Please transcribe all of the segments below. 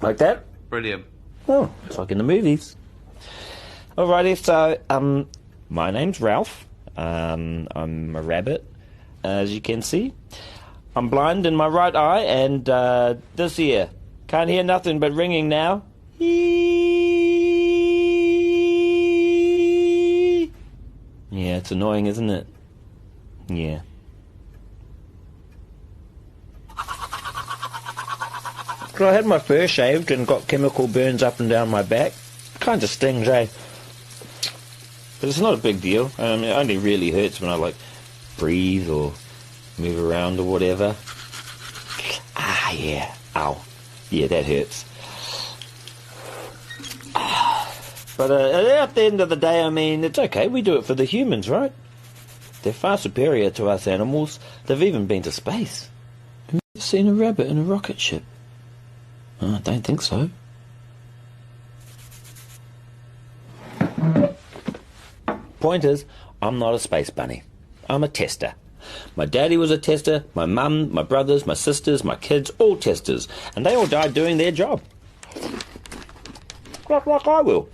Like that? Brilliant. Oh, it's like in the movies. Alrighty, so, my name's Ralph. I'm a rabbit, as you can see. I'm blind in my right eye, and, this ear. Can't hear nothing but ringing now. Yeah, it's annoying, isn't it? Yeah. So I had my fur shaved and got chemical burns up and down my back. Kind of stings, eh? But it's not a big deal. I mean, it only really hurts when I, like, breathe or move around or whatever. Ah, yeah. Ow. Yeah, that hurts. But at the end of the day, I mean, it's okay. We do it for the humans, right? They're far superior to us animals. They've even been to space. Have you ever seen a rabbit in a rocket ship? Oh, I don't think so. Point is, I'm not a space bunny. I'm a tester. My daddy was a tester, my mum, my brothers, my sisters, my kids, all testers. And they all died doing their job. Just like I will.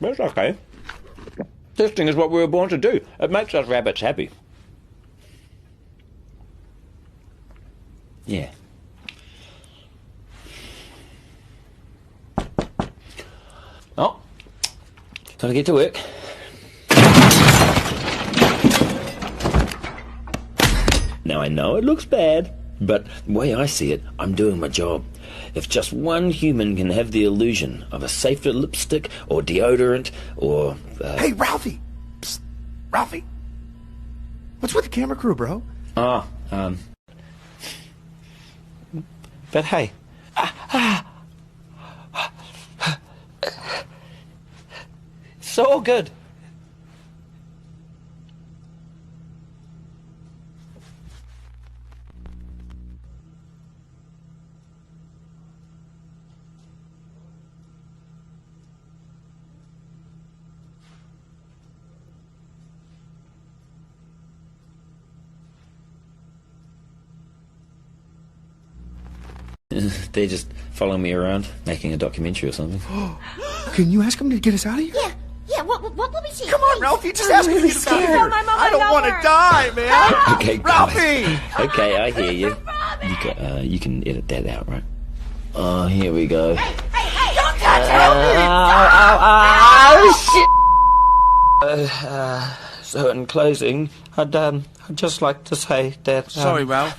But it's okay. Testing is what we were born to do. It makes us rabbits happy. Yeah. Oh, time to get to work. Now I know it looks bad, but the way I see it, I'm doing my job. If just one human can have the illusion of a safer lipstick or deodorant or... Hey, Ralphie! Psst. Ralphie! What's with the camera crew, bro? But hey. So good. They're just following me around, making a documentary or something. Can you ask them to get us out of here? Yeah, what will we see? Come on, Ralphie, just ask them to get us out of here. I don't want to die, man. Okay, Ralphie! Okay, I hear you. You can edit that out, right? Oh, here we go. Hey, don't touch Oh, shit! So in closing, I'd just like to say that... Sorry, Ralph.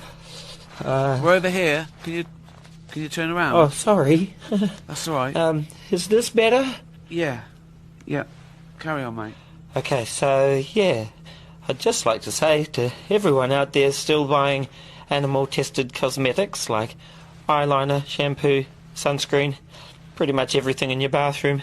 We're over here. Can you turn around? Oh, sorry. That's all right. Is this better? Yeah. Carry on, mate. Okay, so, yeah. I'd just like to say to everyone out there still buying animal-tested cosmetics like eyeliner, shampoo, sunscreen, pretty much everything in your bathroom.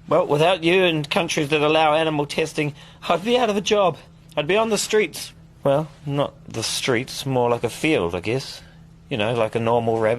Well, without you and countries that allow animal testing, I'd be out of a job. I'd be on the streets. Well, not the streets, more like a field, I guess. You know, like a normal rabbit.